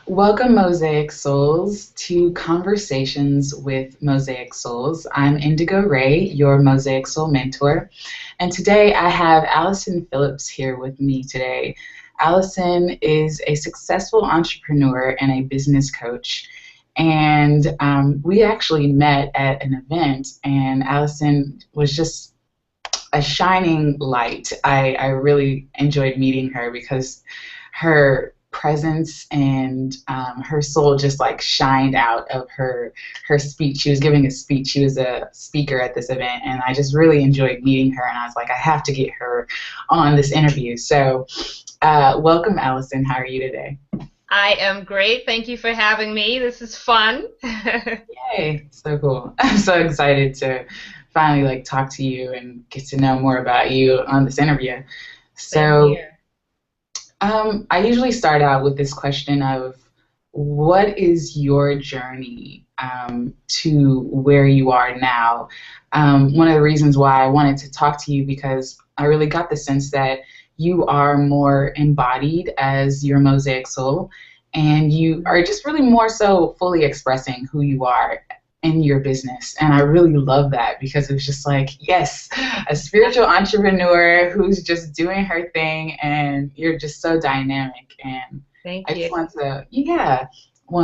Welcome, Mosaic Souls, to Conversations with Mosaic Souls. I'm Indigo Ray, your Mosaic Soul mentor, and today I have Allison Phillips here with me today. Allison is a successful entrepreneur and a business coach, and we actually met at an event, and Allison was just a shining light. I really enjoyed meeting her because her presence and her soul just like shined out of her speech. She was giving a speech. She was a speaker at this event, and I just really enjoyed meeting her. And I was like, I have to get her on this interview. So, welcome, Allison. How are you today? I am great. Thank you for having me. This is fun. Yay! So cool. I'm so excited to finally like talk to you and get to know more about you on this interview. Same here. I usually start out with this question of what is your journey to where you are now? One of the reasons why I wanted to talk to you because I really got the sense that you are more embodied as your Mosaic Soul, and you are just really more so fully expressing who you are in your business. And I really love that because it was just like, yes, a spiritual entrepreneur who's just doing her thing, and you're just so dynamic. And Thank I you. just want to,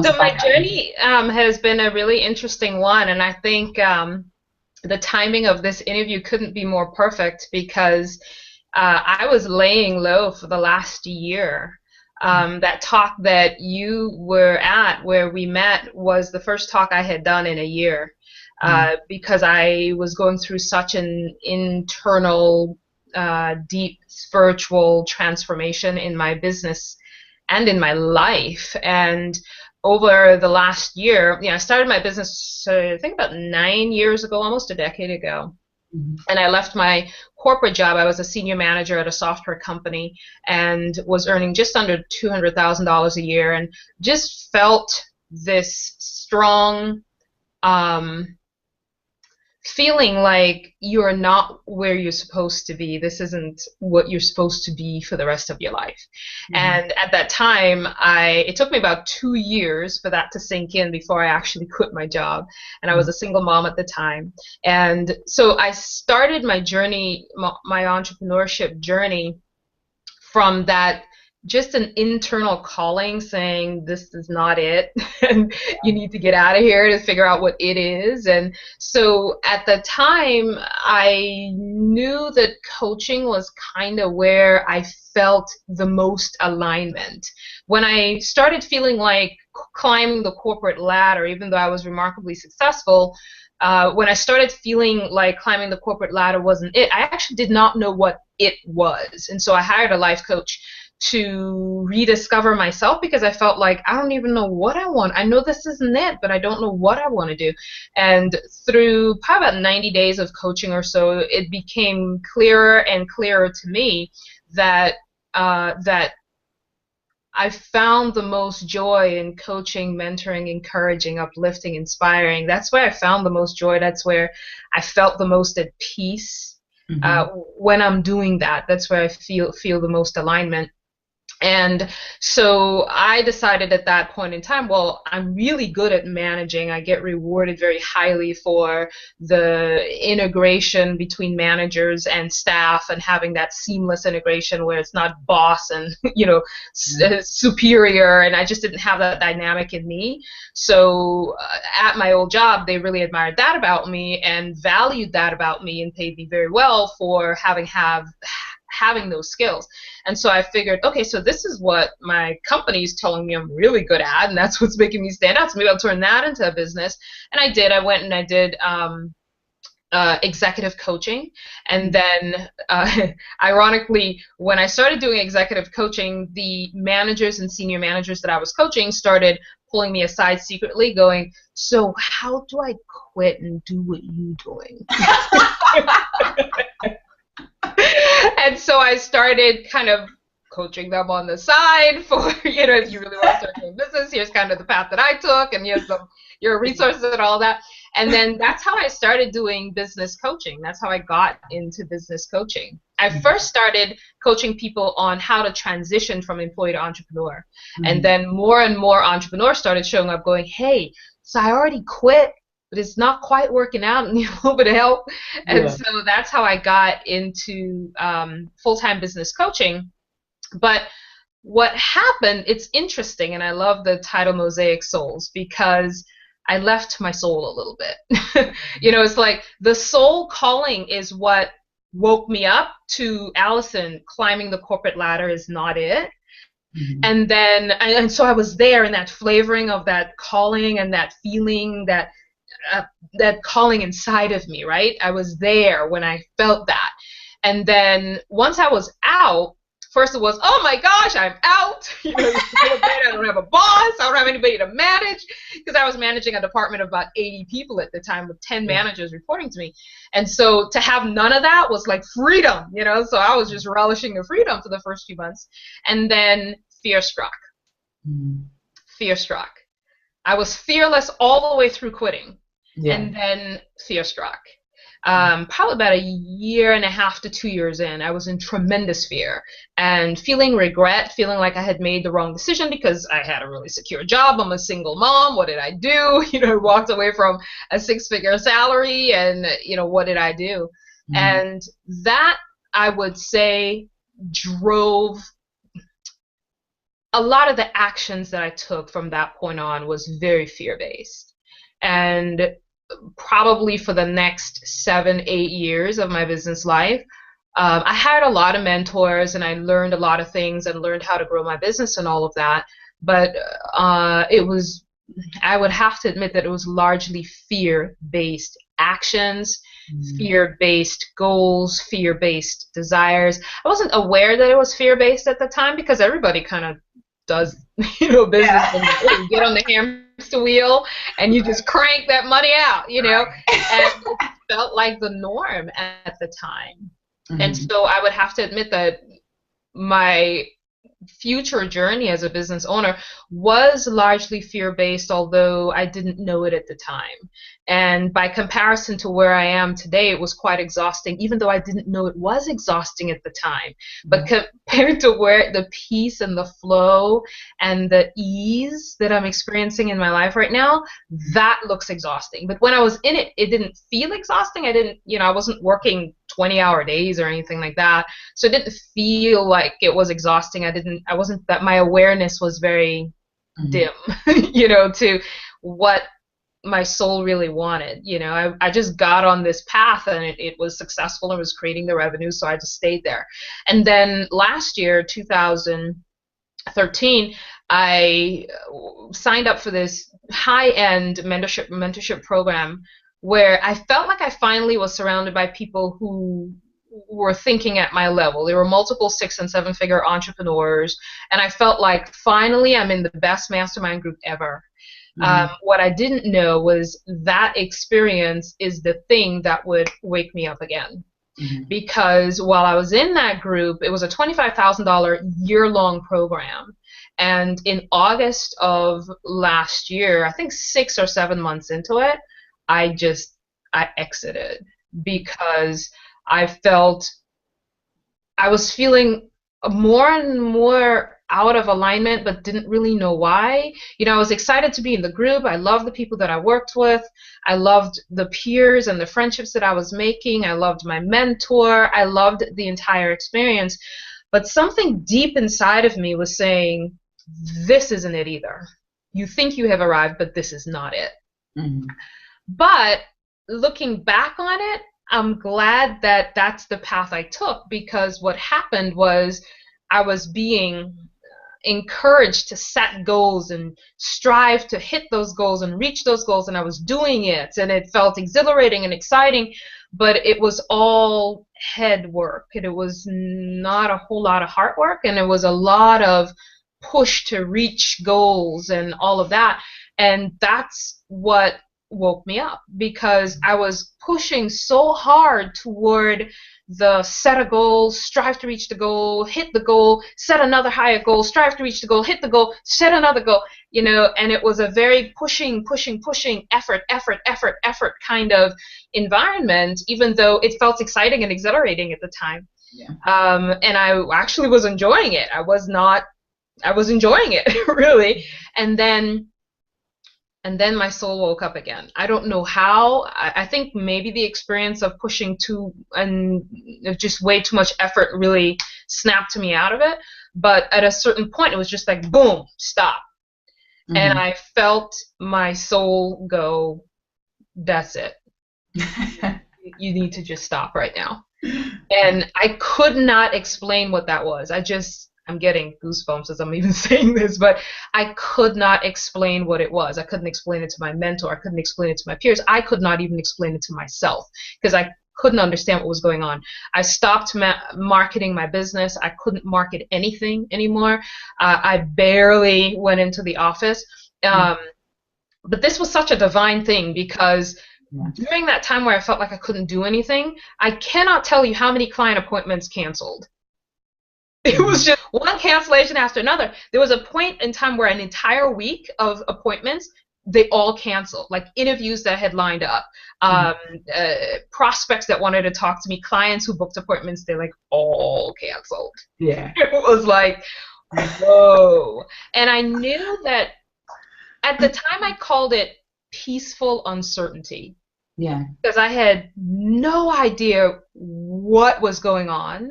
So my journey has been a really interesting one, and I think the timing of this interview couldn't be more perfect because I was laying low for the last year. That talk that you were at where we met was the first talk I had done in a year because I was going through such an internal, deep spiritual transformation in my business and in my life. And over the last year, I started my business, I think about 9 years ago, almost a decade ago. And I left my corporate job. I was a senior manager at a software company and was earning just under $200,000 a year, and just felt this strong feeling like you're not where you're supposed to be. This isn't what you're supposed to be for the rest of your life. And at that time, it took me about 2 years for that to sink in before I actually quit my job. And I was a single mom at the time. And so I started my journey, my entrepreneurship journey, from that just an internal calling saying this is not it and you need to get out of here to figure out what it is. And so at the time I knew that coaching was kind of where I felt the most alignment. When I started feeling like climbing the corporate ladder, even though I was remarkably successful, when I started feeling like climbing the corporate ladder wasn't it, I actually did not know what it was. And so I hired a life coach to rediscover myself because I felt like I don't even know what I want. I know this isn't it, but I don't know what I want to do. And through probably about 90 days of coaching or so, it became clearer and clearer to me that that I found the most joy in coaching, mentoring, encouraging, uplifting, inspiring. That's where I found the most joy. That's where I felt the most at peace. When I'm doing that, that's where I feel the most alignment. And so I decided at that point in time, well, I'm really good at managing. I get rewarded very highly for the integration between managers and staff and having that seamless integration where it's not boss and, superior. And I just didn't have that dynamic in me. So at my old job, they really admired that about me and valued that about me and paid me very well for having those skills. And so I figured, okay, so this is what my company is telling me I'm really good at, and that's what's making me stand out. So maybe I'll turn that into a business. And I did. I went and I did executive coaching. And then, ironically, when I started doing executive coaching, the managers and senior managers that I was coaching started pulling me aside secretly going, so how do I quit and do what you're doing? And so I started kind of coaching them on the side for, if you really want to start doing business, here's kind of the path that I took, and here's your resources and all that. And then that's how I started doing business coaching. That's how I got into business coaching. I first started coaching people on how to transition from employee to entrepreneur. And then more and more entrepreneurs started showing up going, hey, so I already quit, but it's not quite working out and need a little bit of help. And so that's how I got into full-time business coaching. But what happened, it's interesting, and I love the title Mosaic Souls because I left my soul a little bit. It's like the soul calling is what woke me up to Allison. Climbing the corporate ladder is not it. And then, and so I was there in that flavoring of that calling and that feeling, that calling inside of me, right? I was there when I felt that. And then once I was out, first it was, oh my gosh, I'm out. I don't have a boss. I don't have anybody to manage, because I was managing a department of about 80 people at the time with 10 managers reporting to me. And so to have none of that was like freedom, so I was just relishing the freedom for the first few months. And then fear struck. Fear struck. I was fearless all the way through quitting. And then fear struck. Probably about a year and a half to 2 years in, I was in tremendous fear and feeling regret, feeling like I had made the wrong decision because I had a really secure job. I'm a single mom. What did I do? Walked away from a 6-figure salary, and, what did I do? And that, I would say, drove a lot of the actions that I took from that point on was very fear-based. And probably for the next 7-8 years of my business life, I had a lot of mentors, and I learned a lot of things and learned how to grow my business and all of that. But I would have to admit that it was largely fear-based actions, fear-based goals, fear-based desires. I wasn't aware that it was fear-based at the time, because everybody kind of does, business, and you get on the hamster wheel and you just crank that money out, and it felt like the norm at the time. And so I would have to admit that my future journey as a business owner was largely fear-based, although I didn't know it at the time. And by comparison to where I am today, it was quite exhausting, even though I didn't know it was exhausting at the time. But compared to where the peace and the flow and the ease that I'm experiencing in my life right now, that looks exhausting. But when I was in it, it didn't feel exhausting. I wasn't working 20-hour days or anything like that. So it didn't feel like it was exhausting. My awareness was very dim, to what my soul really wanted. I just got on this path, and it was successful and was creating the revenue, so I just stayed there. And then last year, 2013, I signed up for this high-end mentorship program where I felt like I finally was surrounded by people who were thinking at my level. There were multiple 6- and 7-figure entrepreneurs, and I felt like finally I'm in the best mastermind group ever. What I didn't know was that experience is the thing that would wake me up again. Because while I was in that group, it was a $25,000 year-long program. And in August of last year, I think 6 or 7 months into it, I exited, because I felt I was feeling more and more out of alignment, but didn't really know why. I was excited to be in the group. I loved the people that I worked with. I loved the peers and the friendships that I was making. I loved my mentor. I loved the entire experience. But something deep inside of me was saying, this isn't it either. You think you have arrived, but this is not it. But looking back on it, I'm glad that that's the path I took, because what happened was I was being encouraged to set goals and strive to hit those goals and reach those goals, and I was doing it, and it felt exhilarating and exciting, but it was all head work. It was not a whole lot of heart work, and it was a lot of push to reach goals and all of that. And that's what woke me up, because I was pushing so hard toward the set a goal, strive to reach the goal, hit the goal, set another higher goal, strive to reach the goal, hit the goal, set another goal, and it was a very pushing, effort kind of environment, even though it felt exciting and exhilarating at the time. Yeah. And I actually was enjoying it. I was enjoying it, really. And then my soul woke up again. I don't know how. I think maybe the experience of pushing and just way too much effort really snapped me out of it. But at a certain point, it was just like, boom, stop. Mm-hmm. And I felt my soul go, that's it. You need to just stop right now. And I could not explain what that was. I'm getting goosebumps as I'm even saying this, but I could not explain what it was. I couldn't explain it to my mentor. I couldn't explain it to my peers. I could not even explain it to myself because I couldn't understand what was going on. I stopped marketing my business. I couldn't market anything anymore. I barely went into the office. But this was such a divine thing because during that time where I felt like I couldn't do anything, I cannot tell you how many client appointments canceled. It was just one cancellation after another. There was a point in time where an entire week of appointments, they all canceled, like interviews that had lined up, prospects that wanted to talk to me, clients who booked appointments, they like all canceled. Yeah. It was like, whoa. And I knew that at the time I called it peaceful uncertainty. Yeah. Because I had no idea what was going on.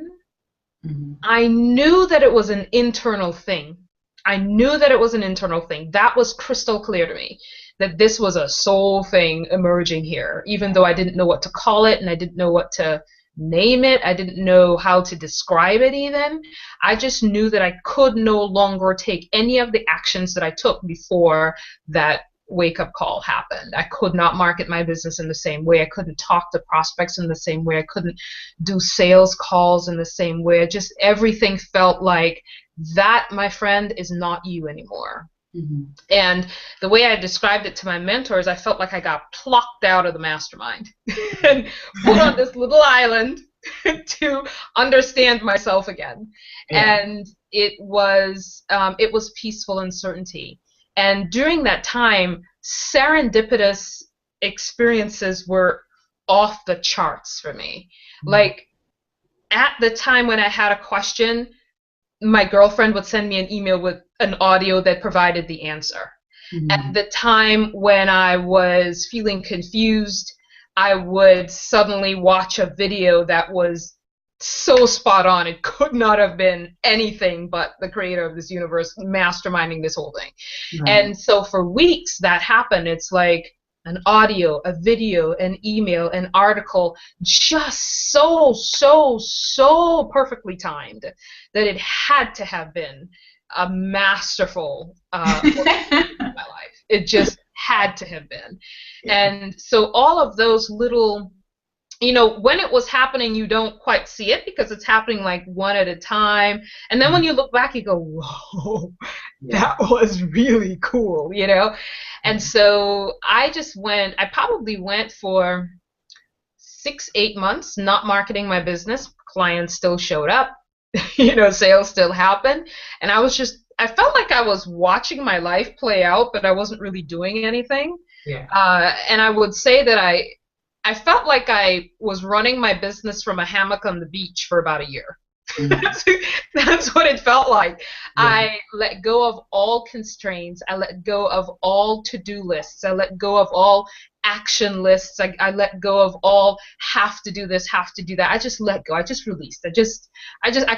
Mm-hmm. I knew that it was an internal thing. That was crystal clear to me, that this was a soul thing emerging here, even though I didn't know what to call it and I didn't know what to name it. I didn't know how to describe it even. I just knew that I could no longer take any of the actions that I took before that wake-up call happened. I could not market my business in the same way. I couldn't talk to prospects in the same way. I couldn't do sales calls in the same way. Just everything felt like that, my friend, is not you anymore. Mm-hmm. And the way I described it to my mentors, I felt like I got plucked out of the mastermind and put on this little island to understand myself again. Yeah. And it was peaceful uncertainty. And during that time, serendipitous experiences were off the charts for me. Mm-hmm. Like, at the time when I had a question, my girlfriend would send me an email with an audio that provided the answer. Mm-hmm. At the time when I was feeling confused, I would suddenly watch a video that was so spot on. It could not have been anything but the creator of this universe masterminding this whole thing. Right. And so for weeks that happened. It's like an audio, a video, an email, an article, just so perfectly timed that it had to have been a masterful work in my life. It just had to have been. Yeah. And so all of those little, when it was happening, you don't quite see it because it's happening like one at a time. And then when you look back, you go, whoa, that was really cool, And so I probably went for 6-8 months not marketing my business. Clients still showed up, sales still happened. And I felt like I was watching my life play out, but I wasn't really doing anything. Yeah. And I would say that I felt like I was running my business from a hammock on the beach for about a year. Mm-hmm. That's what it felt like. Yeah. I let go of all constraints. I let go of all to-do lists. I let go of all action lists. I let go of all have to do this, have to do that. I just let go. I just released. I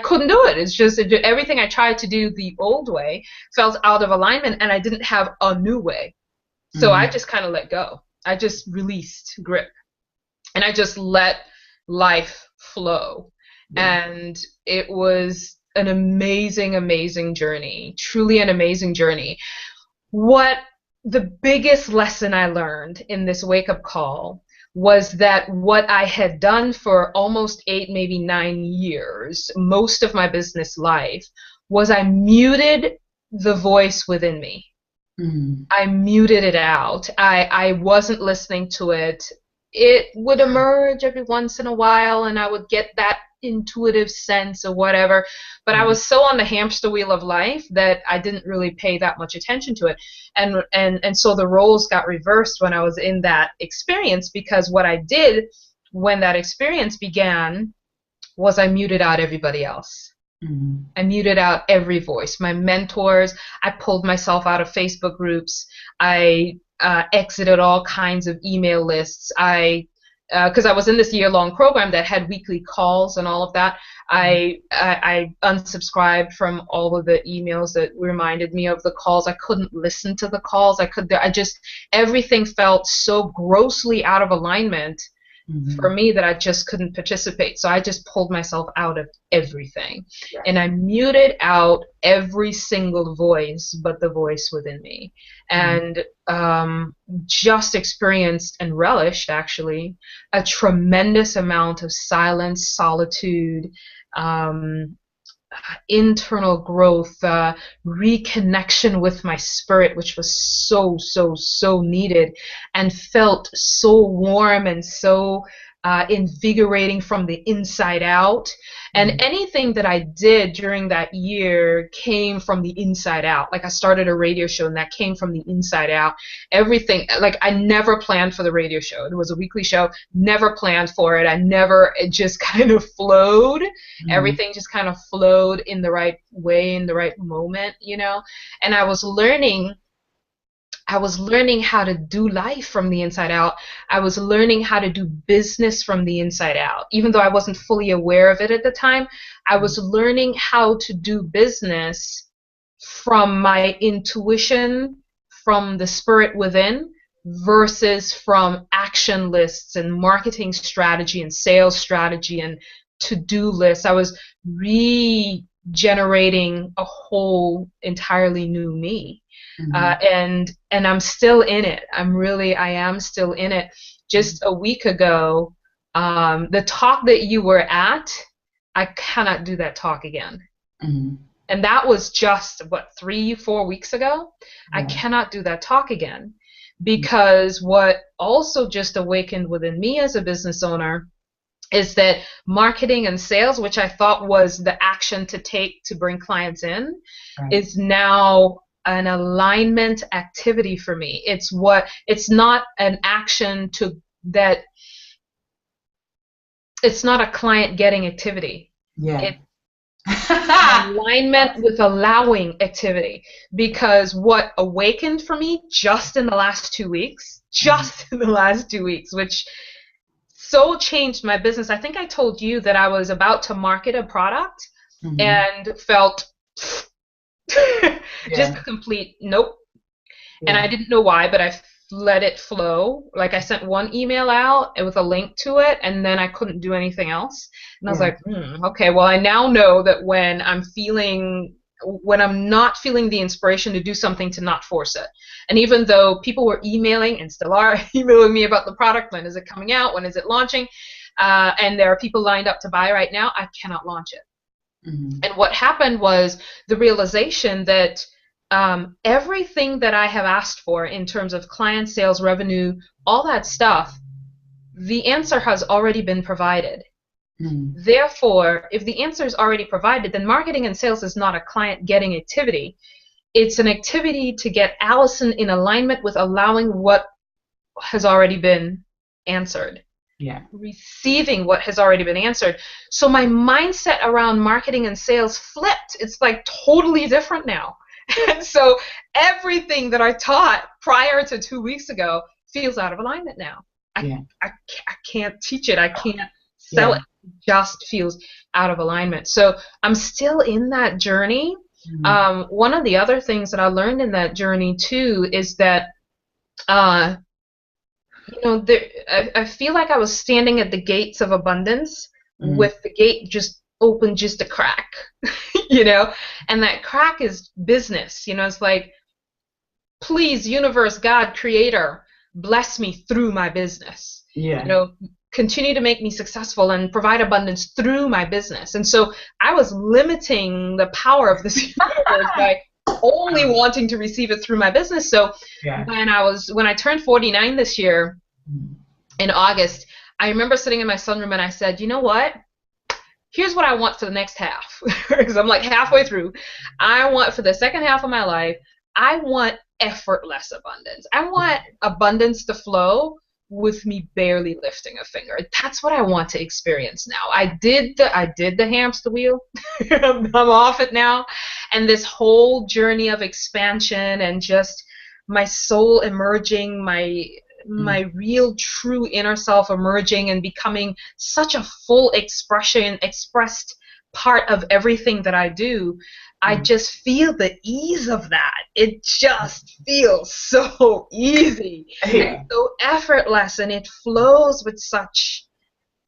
couldn't do it. It's just everything I tried to do the old way felt out of alignment, and I didn't have a new way. So I just kind of let go. I just released grip. And I just let life flow. Yeah. And it was an amazing journey, truly an amazing journey. What the biggest lesson I learned in this wake-up call was that what I had done for almost 8, maybe 9 years, most of my business life, was I muted the voice within me. Mm-hmm. I muted it out. I wasn't listening to it. it would emerge every once in a while, and I would get that intuitive sense or whatever. But I was so on the hamster wheel of life that I didn't really pay that much attention to it. And so the roles got reversed when I was in that experience, because what I did when that experience began was I muted out everybody else. Mm-hmm. I muted out every voice. My mentors, I pulled myself out of Facebook groups. I exited all kinds of email lists. Because I was in this year-long program that had weekly calls and all of that, I unsubscribed from all of the emails that reminded me of the calls. I couldn't listen to the calls. Everything felt so grossly out of alignment for me that I just couldn't participate. So I just pulled myself out of everything. Right. And I muted out every single voice but the voice within me. And just experienced and relished, actually, a tremendous amount of silence, solitude, internal growth, reconnection with my spirit, which was so needed, and felt so warm and so invigorating from the inside out. And anything that I did during that year came from the inside out. Like, I started a radio show, and that came from the inside out. Everything, like, I never planned for the radio show. It was a weekly show, never planned for it. It just kind of flowed. Everything just kind of flowed in the right way, in the right moment, you know? And I was learning how to do life from the inside out. I was learning how to do business from the inside out. Even though I wasn't fully aware of it at the time, I was learning how to do business from my intuition, from the spirit within, versus from action lists and marketing strategy and sales strategy and to-do lists. I was regenerating a whole entirely new me. And I'm still in it. I am still in it. Just a week ago, the talk that you were at, I cannot do that talk again. And that was just, 3-4 weeks ago? I cannot do that talk again, because what also just awakened within me as a business owner is that marketing and sales, which I thought was the action to take to bring clients in, is now an alignment activity for me. It's not an action it's not a client getting activity. It's alignment with allowing activity. Because what awakened for me just in the last 2 weeks, which so changed my business. I think I told you that I was about to market a product and felt just a complete nope. And I didn't know why, but I let it flow. Like, I sent one email out with a link to it, and then I couldn't do anything else. And I was like, okay, well, I now know that when I'm not feeling the inspiration to do something, to not force it. And even though people were emailing, and still are emailing me about the product, when is it coming out, when is it launching, and there are people lined up to buy right now, I cannot launch it. And what happened was the realization that everything that I have asked for in terms of client sales, revenue, all that stuff, the answer has already been provided. Therefore, if the answer is already provided, then marketing and sales is not a client getting activity. It's an activity to get Allison in alignment with allowing what has already been answered. Receiving what has already been answered. So my mindset around marketing and sales flipped. It's like totally different now. And so everything that I taught prior to 2 weeks ago feels out of alignment now. I can't teach it. I can't sell it. It just feels out of alignment. So I'm still in that journey. One of the other things that I learned in that journey too is that I feel like I was standing at the gates of abundance with the gate just open just a crack, and that crack is business. It's like, please, universe, God, creator, bless me through my business. Continue to make me successful and provide abundance through my business. And so I was limiting the power of this universe by only wanting to receive it through my business. So when I turned 49 this year, in August, I remember sitting in my sunroom and I said, you know what? Here's what I want for the next half. Because I'm like halfway through. I want for the second half of my life, I want effortless abundance. I want abundance to flow with me barely lifting a finger. That's what I want to experience now. I did the hamster wheel. I'm off it now. And this whole journey of expansion and just my soul emerging, my real true inner self emerging and becoming such a full expressed part of everything that I do, I just feel the ease of that. It just feels so easy and so effortless, and it flows with such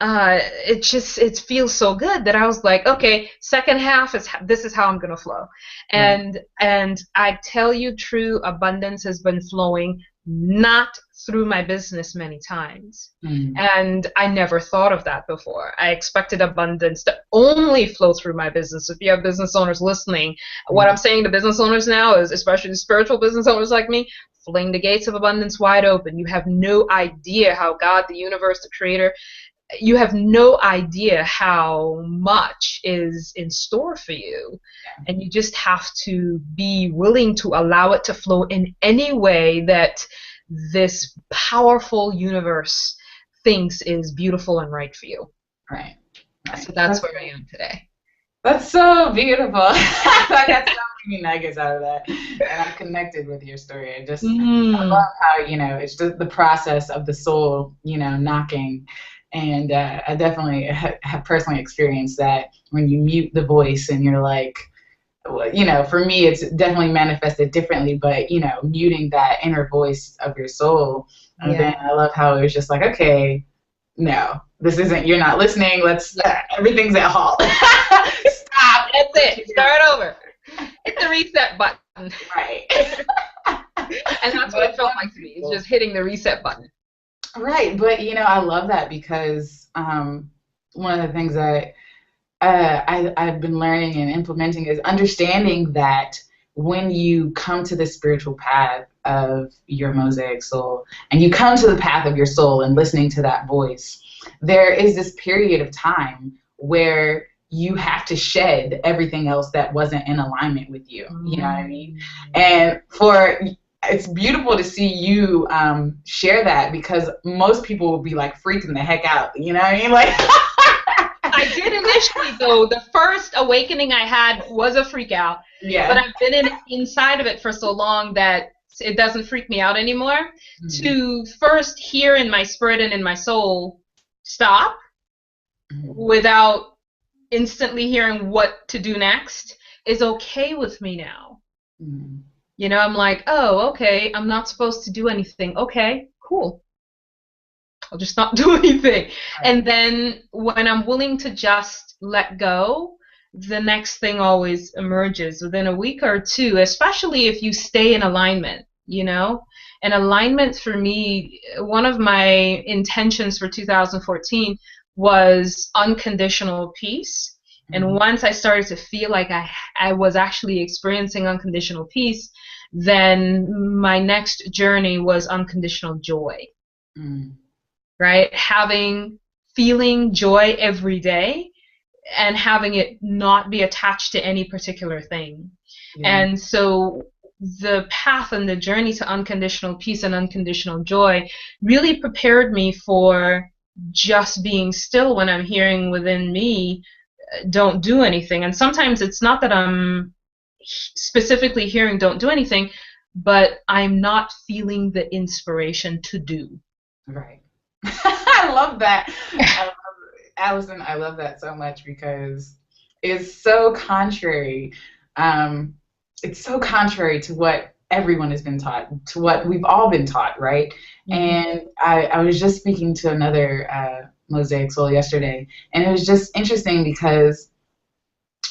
it feels so good that I was like, okay, second half this is how I'm gonna flow. And I tell you, true abundance has been flowing not through my business many times. And I never thought of that before. I expected abundance to only flow through my business. If you have business owners listening, what I'm saying to business owners now is, especially spiritual business owners like me, fling the gates of abundance wide open. You have no idea how God, the universe, the creator, you have no idea how much is in store for you. And you just have to be willing to allow it to flow in any way that this powerful universe thinks is beautiful and right for you. Right. So that's where I am today. That's so beautiful. I got so many nuggets out of that. And I'm connected with your story. I love how, it's just the process of the soul, knocking. And I definitely have personally experienced that when you mute the voice and you're like, for me, it's definitely manifested differently, but, muting that inner voice of your soul. And then I love how it was just like, okay, no, this isn't, you're not listening. Everything's at halt. Stop. That's it. Start over. Hit the reset button. Right. And that's what it felt like to me. It's just hitting the reset button. Right, but I love that because one of the things that I've been learning and implementing is understanding that when you come to the spiritual path of your Mosaic soul and you come to the path of your soul and listening to that voice, there is this period of time where you have to shed everything else that wasn't in alignment with you. You know what I mean? And it's beautiful to see you share that, because most people will be like freaking the heck out. You know what I mean? Like, I did initially, though. The first awakening I had was a freak out. Yeah. But I've been inside of it for so long that it doesn't freak me out anymore. To first hear in my spirit and in my soul, stop, without instantly hearing what to do next, is okay with me now. I'm like, oh, okay, I'm not supposed to do anything. Okay, cool. I'll just not do anything. Right. And then when I'm willing to just let go, the next thing always emerges within a week or two, especially if you stay in alignment, And alignment for me, one of my intentions for 2014 was unconditional peace. And once I started to feel like I was actually experiencing unconditional peace, then my next journey was unconditional joy. Right? Feeling joy every day and having it not be attached to any particular thing. And so the path and the journey to unconditional peace and unconditional joy really prepared me for just being still when I'm hearing within me, don't do anything. And sometimes it's not that I'm specifically hearing don't do anything, but I'm not feeling the inspiration to do. Right. I love that. Allison, I love that so much because it's so contrary. It's so contrary to what everyone has been taught, to what we've all been taught, right? And I was just speaking to another Mosaic Soul yesterday, and it was just interesting because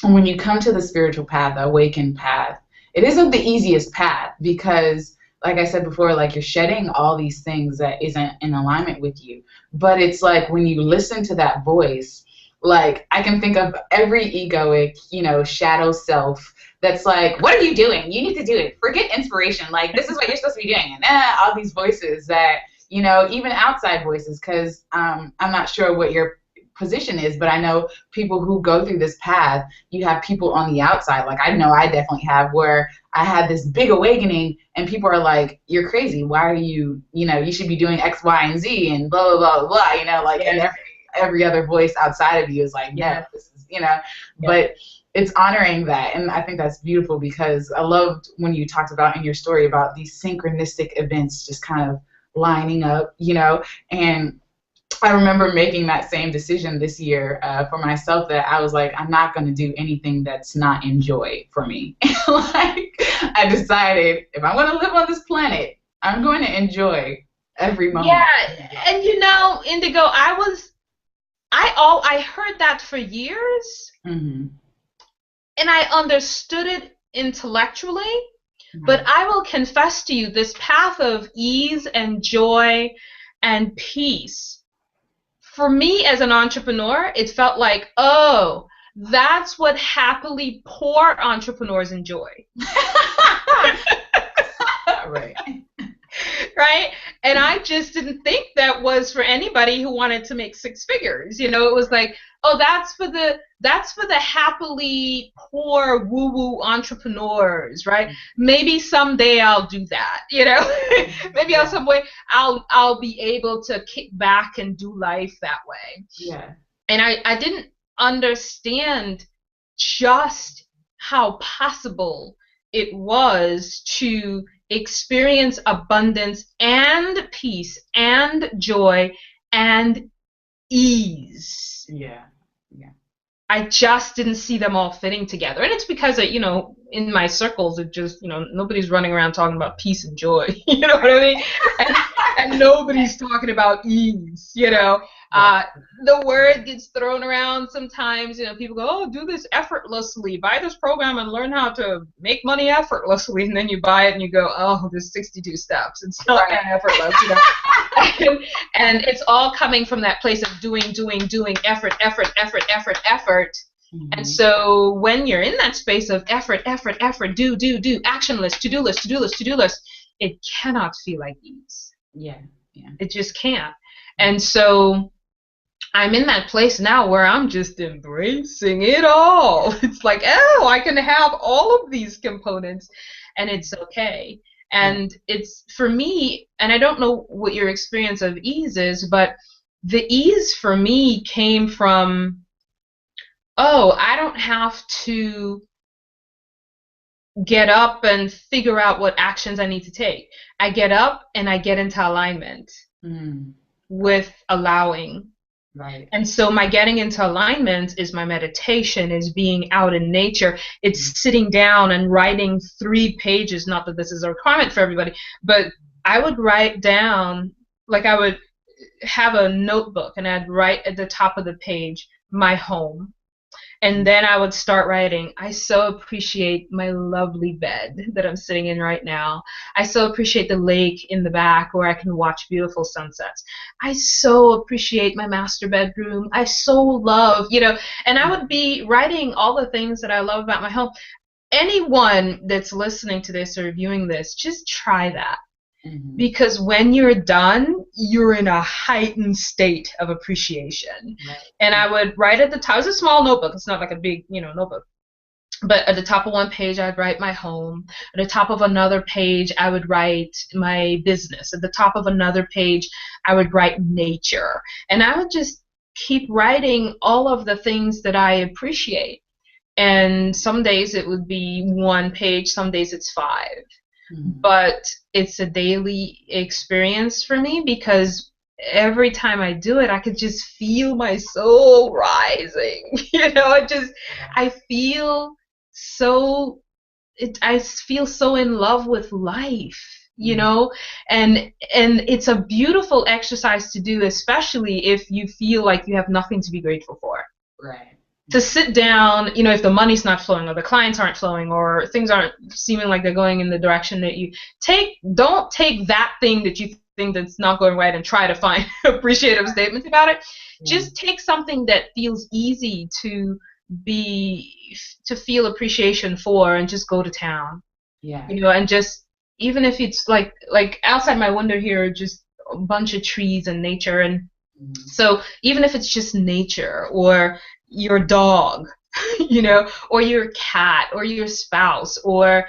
when you come to the spiritual path, the awakened path, it isn't the easiest path because, like I said before, like you're shedding all these things that isn't in alignment with you. But it's like when you listen to that voice, like I can think of every egoic, shadow self that's like, what are you doing? You need to do it. Forget inspiration. Like, this is what you're supposed to be doing. And all these voices that, you know, even outside voices, because I'm not sure what your position is, but I know people who go through this path, you have people on the outside, like I know I definitely have, where I had this big awakening and people are like, you're crazy, why are you, you know, you should be doing X, Y, and Z and blah, blah, blah, blah, you know, like, and every other voice outside of you is like, no, this is, you know, but it's honoring that. And I think that's beautiful, because I loved when you talked about in your story about these synchronistic events just kind of lining up, you know, and I remember making that same decision this year for myself, that I was like, I'm not going to do anything that's not enjoy for me. Like, I decided if I'm going to live on this planet, I'm going to enjoy every moment. Yeah, and you know, Indigo, I heard that for years, and I understood it intellectually, but I will confess to you, this path of ease and joy and peace, for me as an entrepreneur, it felt like, oh, that's what happily poor entrepreneurs enjoy. Right. Right? And I just didn't think that was for anybody who wanted to make six figures. You know, it was like, oh, that's for the happily poor woo-woo entrepreneurs, right? Maybe someday I'll do that, you know? Maybe some way I'll be able to kick back and do life that way. Yeah. And I didn't understand just how possible it was to experience abundance and peace and joy and ease. Yeah. Yeah. I just didn't see them all fitting together. And it's because, you know, in my circles, it just, you know, nobody's running around talking about peace and joy. You know what I mean? And nobody's talking about ease, you know. The word gets thrown around sometimes. You know, people go, oh, do this effortlessly. Buy this program and learn how to make money effortlessly. And then you buy it and you go, oh, there's 62 steps. It's not that effortless, you know. And it's all coming from that place of doing, effort. And so when you're in that space of effort, do, action list, to-do list, it cannot feel like ease. Yeah. It just can't. And so I'm in that place now where I'm just embracing it all. It's like, oh, I can have all of these components and it's okay. And it's, for me, and I don't know what your experience of ease is, but the ease for me came from, oh, I don't have to get up and figure out what actions I need to take. I get up and I get into alignment with allowing. Right. And so my getting into alignment is my meditation, is being out in nature. It's sitting down and writing 3 pages. Not that this is a requirement for everybody, but I would write down, like I would have a notebook and I'd write at the top of the page, my home. And then I would start writing, I so appreciate my lovely bed that I'm sitting in right now. I so appreciate the lake in the back where I can watch beautiful sunsets. I so appreciate my master bedroom. I so love, you know, and I would be writing all the things that I love about my home. Anyone that's listening to this or viewing this, just try that. Because when you're done, you're in a heightened state of appreciation. Right. And I would write at the top, it was a small notebook, it's not like a big, you know, notebook. But at the top of one page, I'd write my home. At the top of another page, I would write my business. At the top of another page, I would write nature. And I would just keep writing all of the things that I appreciate. And some days it would be 1 page, some days it's 5. But it's a daily experience for me, because every time I do it, I could just feel my soul rising. You know, I feel so in love with life, you know, and it's a beautiful exercise to do, especially if you feel like you have nothing to be grateful for. Right. To sit down, you know, if the money's not flowing or the clients aren't flowing or things aren't seeming like they're going in the direction that you don't take that thing that you think that's not going right and try to find appreciative statements about it. Just take something that feels easy to feel appreciation for and just go to town. You know, and just, even if it's like outside my window here, just a bunch of trees and nature. And so even if it's just nature or your dog, you know, or your cat or your spouse or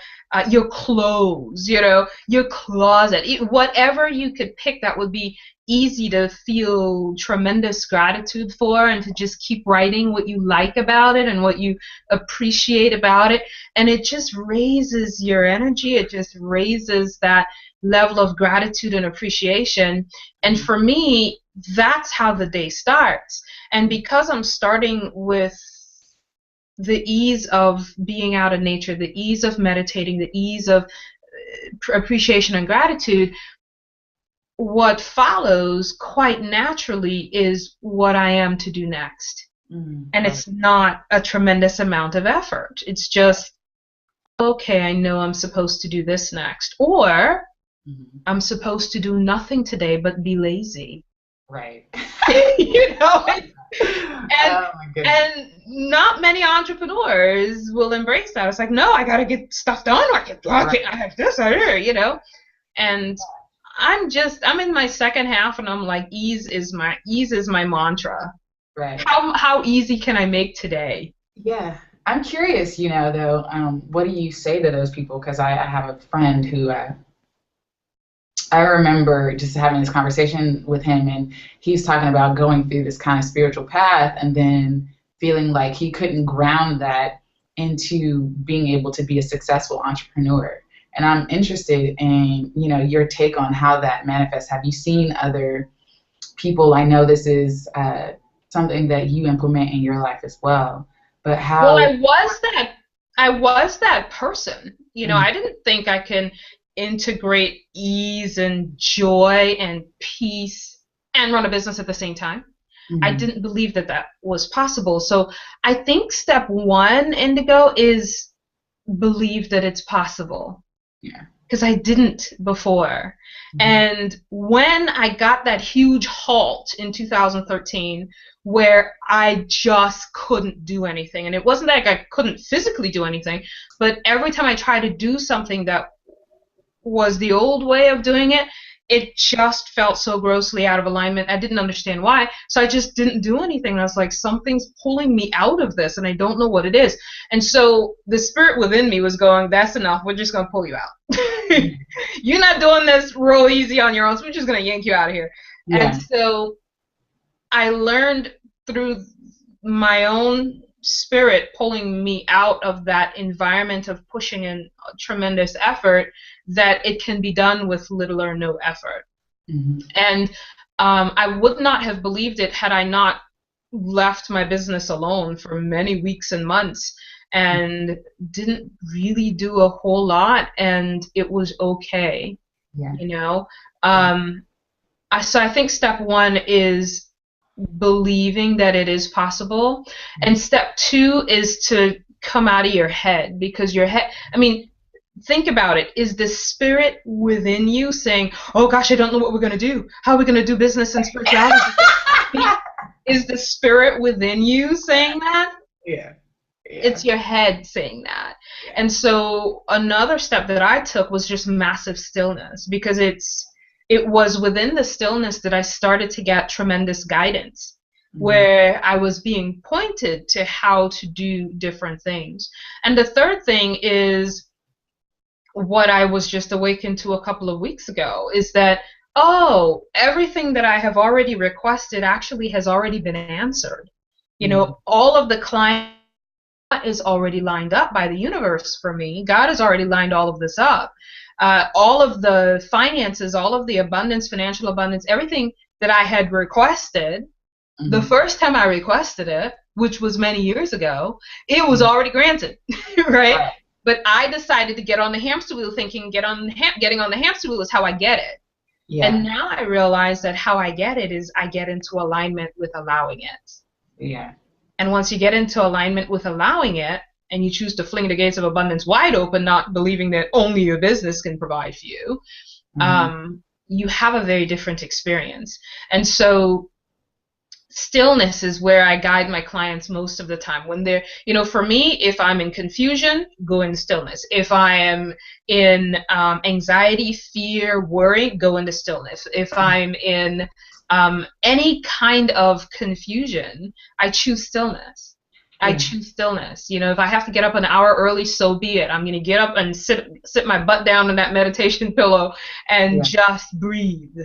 your clothes, you know, your closet, whatever you could pick that would be easy to feel tremendous gratitude for, and to just keep writing what you like about it and what you appreciate about it. And it just raises your energy. It just raises that level of gratitude and appreciation. And for me, that's how the day starts. And because I'm starting with the ease of being out in nature, the ease of meditating, the ease of appreciation and gratitude, what follows quite naturally is what I am to do next. And it's not a tremendous amount of effort. It's just, okay, I know I'm supposed to do this next. Or I'm supposed to do nothing today but be lazy. Right. You know? And not many entrepreneurs will embrace that. It's like, no, I got to get stuff done. I have this, you know? And I'm in my second half, and I'm like, ease is my mantra. Right. How easy can I make today? Yeah. I'm curious, you know, though, what do you say to those people? Because I have a friend who I remember just having this conversation with him, and he's talking about going through this kind of spiritual path and then feeling like he couldn't ground that into being able to be a successful entrepreneur. And I'm interested in, you know, your take on how that manifests. Have you seen other people? I know this is something that you implement in your life as well, but how? Well, I was that person. You know, I didn't think I can integrate ease and joy and peace and run a business at the same time. I didn't believe that was possible. So I think step one, Indigo, is believe that it's possible. Yeah. Because I didn't before. And when I got that huge halt in 2013 where I just couldn't do anything, and it wasn't like I couldn't physically do anything, but every time I tried to do something that was the old way of doing it, it just felt so grossly out of alignment. I didn't understand why, so I just didn't do anything. And I was like, something's pulling me out of this, and I don't know what it is. And so the spirit within me was going, that's enough. We're just going to pull you out. You're not doing this real easy on your own, so we're just going to yank you out of here. Yeah. And so I learned through my own spirit pulling me out of that environment of pushing in tremendous effort that it can be done with little or no effort. And I would not have believed it had I not left my business alone for many weeks and months and didn't really do a whole lot, and it was okay. You know? So I think step one is believing that it is possible, and step two is to come out of your head, because your head, I mean, think about it. Is the spirit within you saying, oh gosh, I don't know what we're going to do. How are we going to do business and spirituality? Is the spirit within you saying that? Yeah. It's your head saying that. And so another step that I took was just massive stillness, because it was within the stillness that I started to get tremendous guidance, where I was being pointed to how to do different things. And the third thing is what I was just awakened to a couple of weeks ago, is that, oh, everything that I have already requested actually has already been answered. You know, all of the client is already lined up by the universe for me. God has already lined all of this up. All of the finances, all of the abundance, financial abundance, everything that I had requested, the first time I requested it, which was many years ago, it was already granted, right? But I decided to get on the hamster wheel thinking getting on the hamster wheel is how I get it. Yeah. And now I realize that how I get it is I get into alignment with allowing it. Yeah. And once you get into alignment with allowing it, and you choose to fling the gates of abundance wide open, not believing that only your business can provide for you, you have a very different experience. And so stillness is where I guide my clients most of the time. When they're, for me, if I'm in confusion, go into stillness. If I am in anxiety, fear, worry, go into stillness. If I'm in any kind of confusion, I choose stillness. I choose stillness. If I have to get up an hour early, so be it. I'm going to get up and sit my butt down on that meditation pillow and just breathe.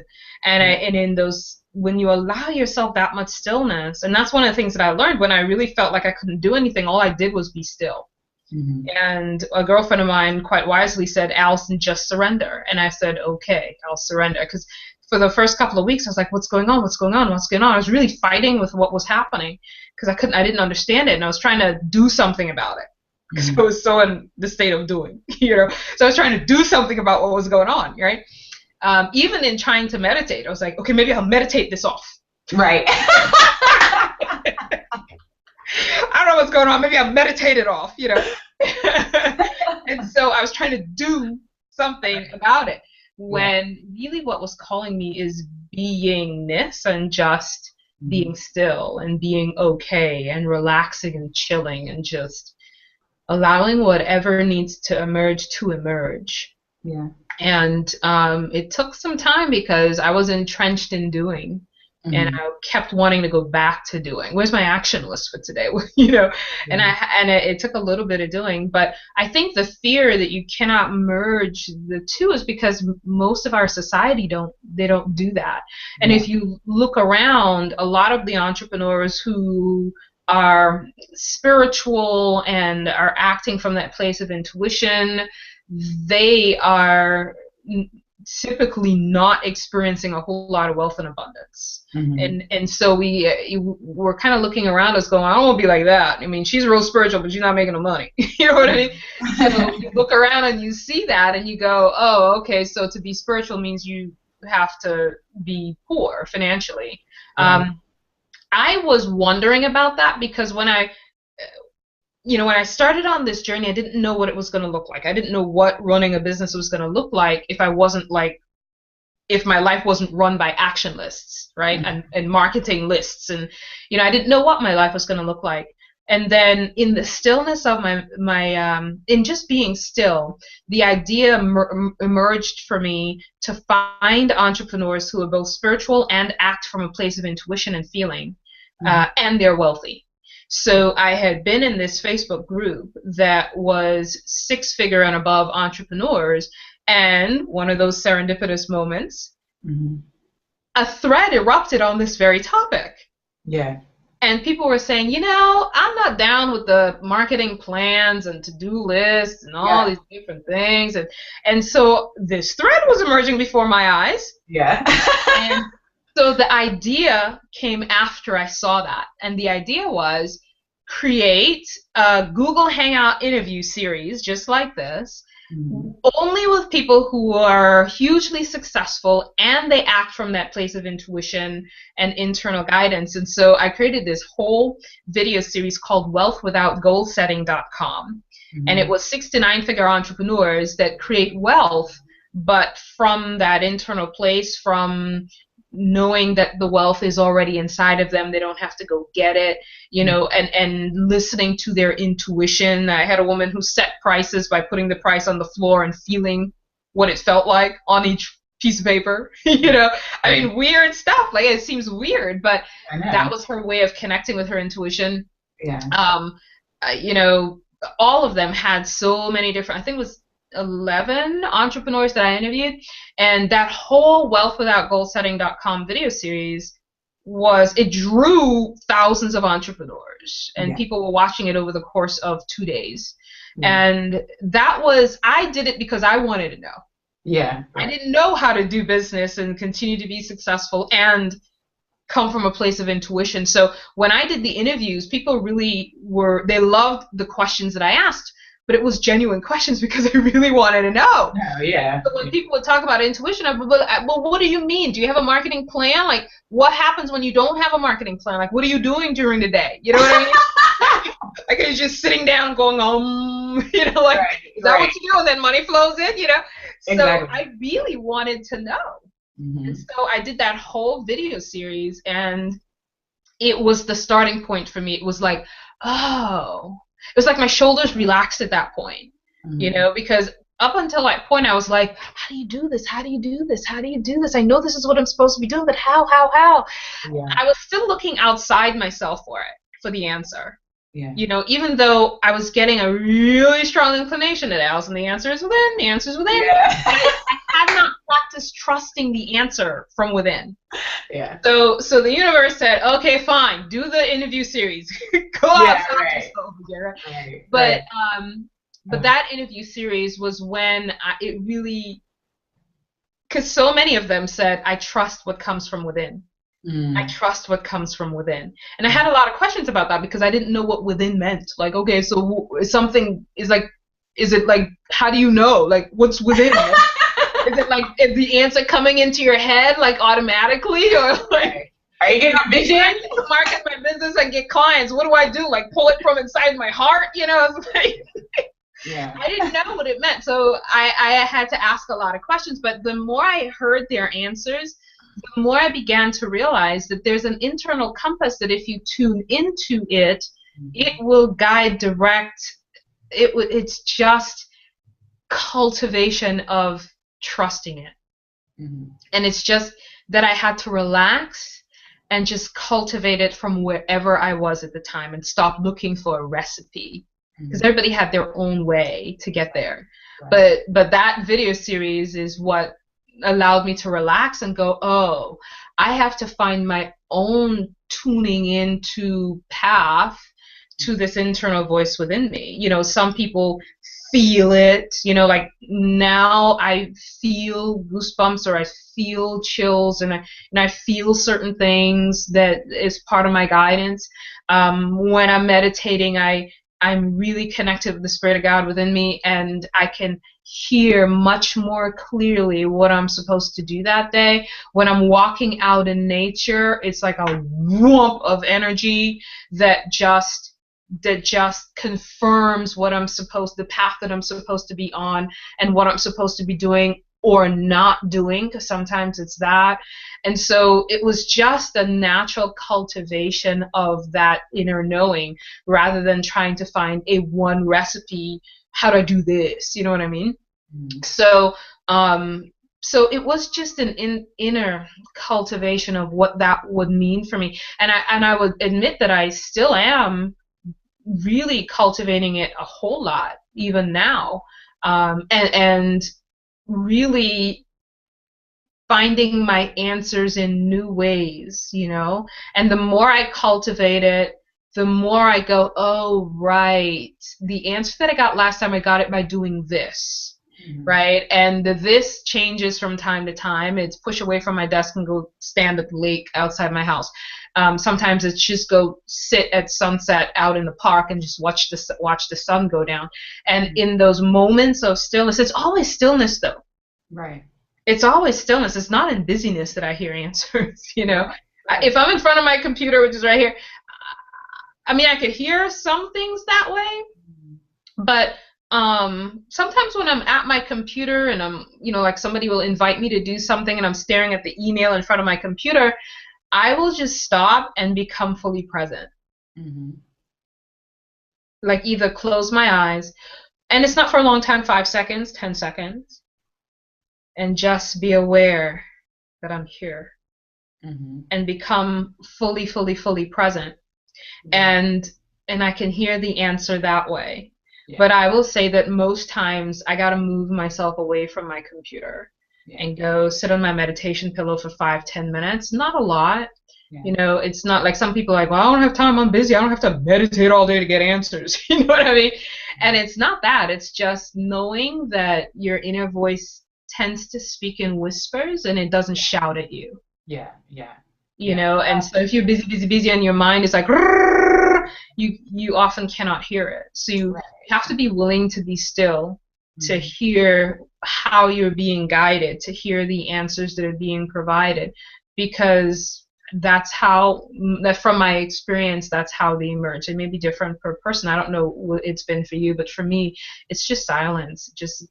And in those, when you allow yourself that much stillness, and that's one of the things that I learned when I really felt like I couldn't do anything, all I did was be still. And a girlfriend of mine quite wisely said, Allison, just surrender. And I said, okay, I'll surrender. Because for the first couple of weeks, I was like, what's going on? What's going on? What's going on? I was really fighting with what was happening because I didn't understand it, and I was trying to do something about it because I was so in the state of doing, So I was trying to do something about what was going on, right? Even in trying to meditate, I was like, okay, maybe I'll meditate this off. Right. I don't know what's going on. Maybe I'll meditate it off, And so I was trying to do something about it. When really what was calling me is beingness and just being still and being okay and relaxing and chilling and just allowing whatever needs to emerge. Yeah. And it took some time because I was entrenched in doing. And I kept wanting to go back to doing. Where's my action list for today? And it took a little bit of doing. But I think the fear that you cannot merge the two is because most of our society don't do that. And if you look around, a lot of the entrepreneurs who are spiritual and are acting from that place of intuition, they are typically not experiencing a whole lot of wealth and abundance. And so we're kind of looking around us going, I don't want to be like that. I mean, she's real spiritual, but she's not making no money. You know what I mean? So you look around and you see that and you go, oh, okay, so to be spiritual means you have to be poor financially. I was wondering about that because when I started on this journey, I didn't know what it was going to look like. I didn't know what running a business was going to look like if my life wasn't run by action lists, right? And marketing lists. And, I didn't know what my life was going to look like. And then in the stillness of in just being still, the idea emerged for me to find entrepreneurs who are both spiritual and act from a place of intuition and feeling, and they're wealthy. So I had been in this Facebook group that was 6-figure and above entrepreneurs, and one of those serendipitous moments, a thread erupted on this very topic. Yeah. And people were saying, I'm not down with the marketing plans and to-do lists and all these different things. And so this thread was emerging before my eyes. Yeah. And so the idea came after I saw that. And the idea was create a Google Hangout interview series just like this, only with people who are hugely successful and they act from that place of intuition and internal guidance. And so I created this whole video series called wealthwithoutgoalsetting.com. And it was 6 to 9-figure entrepreneurs that create wealth, but from that internal place, from knowing that the wealth is already inside of them. They don't have to go get it, and listening to their intuition. I had a woman who set prices by putting the price on the floor and feeling what it felt like on each piece of paper. I mean, weird stuff. Like, it seems weird, but that was her way of connecting with her intuition. Yeah. All of them had so many different, I think it was 11 entrepreneurs that I interviewed, and that whole wealthwithoutgoalsetting.com video series it drew thousands of entrepreneurs, and people were watching it over the course of 2 days. And I did it because I wanted to know. Yeah. Right. I didn't know how to do business and continue to be successful and come from a place of intuition. So when I did the interviews, people really they loved the questions that I asked. But it was genuine questions because I really wanted to know. Oh, yeah. So when people would talk about intuition, I'd be like, well, what do you mean? Do you have a marketing plan? Like, what happens when you don't have a marketing plan? Like, what are you doing during the day? You know what I mean? Like, you're just sitting down going, is that what you do? And then money flows in, So I really wanted to know. And so I did that whole video series, and it was the starting point for me. It was like, oh, it was like my shoulders relaxed at that point, you Mm-hmm. know, because up until that point, I was like, how do you do this? How do you do this? How do you do this? I know this is what I'm supposed to be doing, but how? Yeah. I was still looking outside myself for it, for the answer. Yeah. You know, even though I was getting a really strong inclination at Allison, the answer is within, the answer is within. But Yeah. I had not practiced trusting the answer from within. Yeah. So the universe said, okay, fine, do the interview series. Go Yeah. outside Right. yourself again. Right. But Right. but that interview series was when it really, because so many of them said, I trust what comes from within. I Mm. trust what comes from within. And I had a lot of questions about that because I didn't know what within meant. Like, okay, so something is like, is it like, how do you know? Like, what's within? Is it like, is the answer coming into your head like automatically, or like, Right. Are you getting a vision? I need to market my business and get clients? What do I do? Like, pull it from inside my heart? You know, it's like, Yeah. I didn't know what it meant. So I had to ask a lot of questions. But the more I heard their answers, the more I began to realize that there's an internal compass that if you tune into it, it will guide, direct. It's just cultivation of trusting it. Mm-hmm. And it's just that I had to relax and just cultivate it from wherever I was at the time and stop looking for a recipe, because Mm-hmm. everybody had their own way to get there. Right. But that video series is what allowed me to relax and go, oh, I have to find my own tuning into path to this internal voice within me. You know, some people feel it, you know, like now I feel goosebumps or I feel chills, and I feel certain things that is part of my guidance. When I'm meditating, I'm really connected with the Spirit of God within me, and I can hear much more clearly what I'm supposed to do that day. When I'm walking out in nature, it's like a whoomp of energy that just confirms what I'm supposed, the path that I'm supposed to be on, and what I'm supposed to be doing or not doing, because sometimes it's that. And so it was just a natural cultivation of that inner knowing, rather than trying to find a one recipe. How do I do this? You know what I mean? Mm-hmm. So so it was just an inner cultivation of what that would mean for me. And I would admit that I still am really cultivating it a whole lot even now, and really finding my answers in new ways, you know. And the more I cultivate it, the more I go, oh right, the answer that I got last time, I got it by doing this. Mm-hmm. Right? And this changes from time to time. It's push away from my desk and go stand at the lake outside my house. Sometimes it's just go sit at sunset out in the park and just watch the sun go down. And in those moments of stillness, it's always stillness though. Right. It's always stillness. It's not in busyness that I hear answers. You know, Right. Right. if I'm in front of my computer, which is right here, I mean, I could hear some things that way, but sometimes when I'm at my computer and I'm, you know, like somebody will invite me to do something and I'm staring at the email in front of my computer, I will just stop and become fully present. Mm-hmm. Like either close my eyes, and it's not for a long time, 5 seconds, 10 seconds, and just be aware that I'm here, Mm-hmm. and become fully present. Yeah. And I can hear the answer that way. Yeah. But I will say that most times I got to move myself away from my computer and go sit on my meditation pillow for 5-10 minutes. Not a lot. Yeah. You know, it's not like some people are like, well, I don't have time, I'm busy, I don't have to meditate all day to get answers. You know what I mean? And it's not that. It's just knowing that your inner voice tends to speak in whispers and it doesn't shout at you. Yeah. Yeah. You know, and so if you're busy and your mind is like, you often cannot hear it. So you have to be willing to be still, to hear how you're being guided, to hear the answers that are being provided, because that's how, that from my experience, that's how they emerge. It may be different per person. I don't know what it's been for you, but for me, it's just silence, just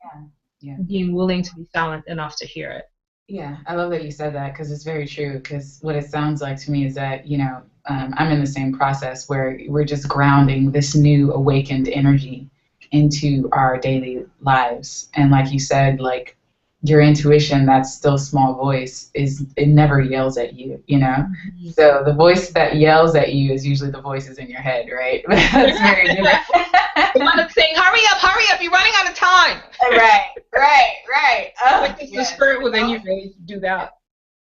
being willing to be silent enough to hear it. Yeah, I love that you said that, because it's very true. Because what it sounds like to me is that, you know, I'm in the same process where we're just grounding this new awakened energy into our daily lives. And like you said, like your intuition, that still small voice, it never yells at you, you know? Mm-hmm. So the voice that yells at you is usually the voices in your head, right? That's very different. The one that's saying, hurry up, you're running out of time. Right. Oh, like it's the spirit within you ready to do that.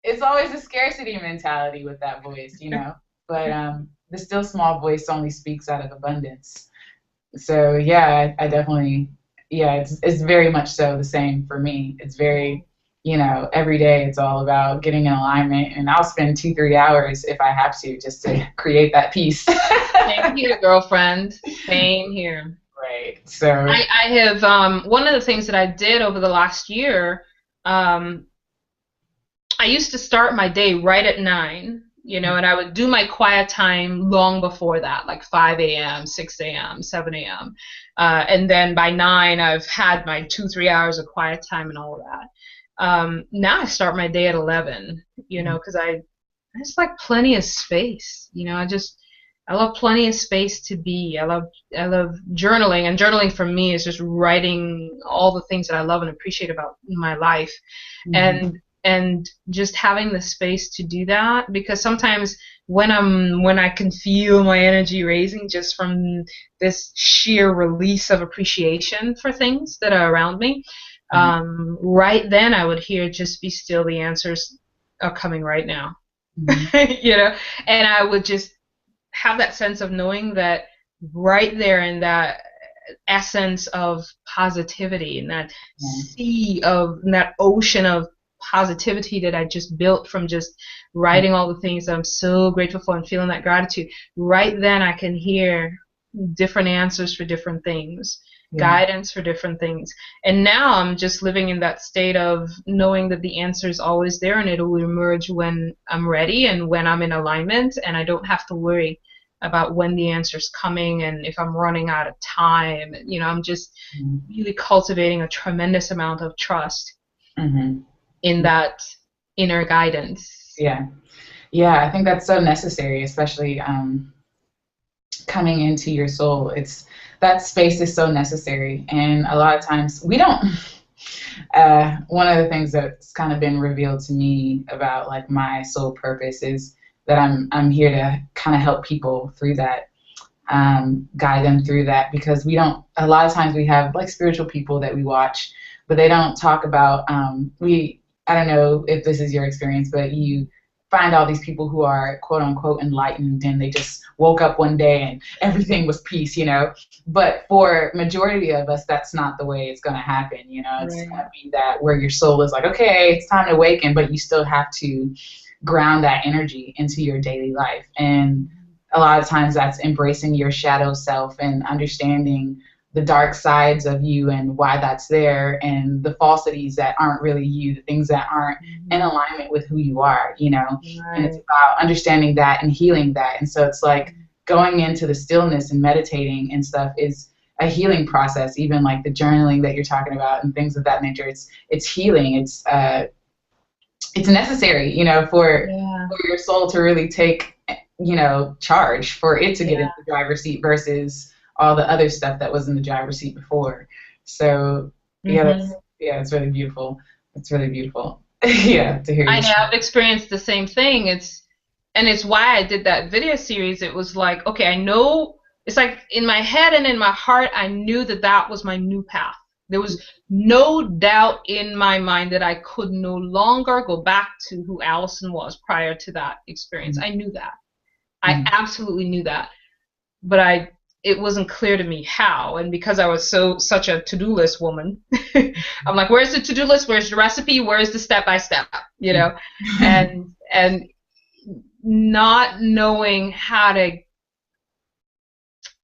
It's always a scarcity mentality with that voice, you know? But the still small voice only speaks out of abundance. So yeah, I definitely, yeah, it's very much so the same for me. It's very, you know, every day it's all about getting in alignment, and I'll spend 2-3 hours if I have to just to create that peace. Same here, girlfriend. Same here. Right. So I have one of the things that I did over the last year. I used to start my day right at 9, you know, and I would do my quiet time long before that, like 5 a.m., 6 a.m., 7 a.m. And then by 9, I've had my 2-3 hours of quiet time and all of that. Now I start my day at 11, you know, because I just like plenty of space, you know. I love plenty of space to be. I love journaling, and journaling for me is just writing all the things that I love and appreciate about my life. Mm-hmm. And just having the space to do that, because sometimes when I can feel my energy raising just from this sheer release of appreciation for things that are around me, right then I would hear, just be still, the answers are coming right now. You know, and I would just have that sense of knowing that right there in that essence of positivity, and that sea of, and that ocean of positivity that I just built from just writing all the things that I'm so grateful for and feeling that gratitude, right then I can hear different answers for different things, guidance for different things. And now I'm just living in that state of knowing that the answer is always there, and it will emerge when I'm ready and when I'm in alignment, and I don't have to worry about when the answer's coming and if I'm running out of time. You know, I'm just really cultivating a tremendous amount of trust in that inner guidance. Yeah, I think that's so necessary, especially coming into your soul. It's that space is so necessary, and a lot of times we don't. One of the things that's kind of been revealed to me about like my soul purpose is that I'm here to kind of help people through that, guide them through that, because we don't. A lot of times we have like spiritual people that we watch, but they don't talk about I don't know if this is your experience, but you find all these people who are quote unquote enlightened, and they just woke up one day and everything was peace, you know. But for majority of us, that's not the way it's going to happen, you know. It's going to be that where your soul is like, okay, it's time to awaken, but you still have to ground that energy into your daily life. And a lot of times that's embracing your shadow self and understanding the dark sides of you and why that's there, and the falsities that aren't really you, the things that aren't in alignment with who you are, you know. And it's about understanding that and healing that. And so it's like going into the stillness and meditating and stuff is a healing process. Even like the journaling that you're talking about and things of that nature, it's healing. It's necessary, you know, for your soul to really take, you know, charge, for it to get in the driver's seat versus all the other stuff that was in the driver's seat before. So it's really beautiful. It's really beautiful. To hear you. I know, I've experienced the same thing. It's why I did that video series. It was like, okay, I know, it's like in my head and in my heart, I knew that was my new path. There was no doubt in my mind that I could no longer go back to who Allison was prior to that experience. I knew that. I absolutely knew that. But it wasn't clear to me how. And because I was such a to-do list woman, I'm like, where's the to-do list? Where's the recipe? Where's the step-by-step? You know? and not knowing how to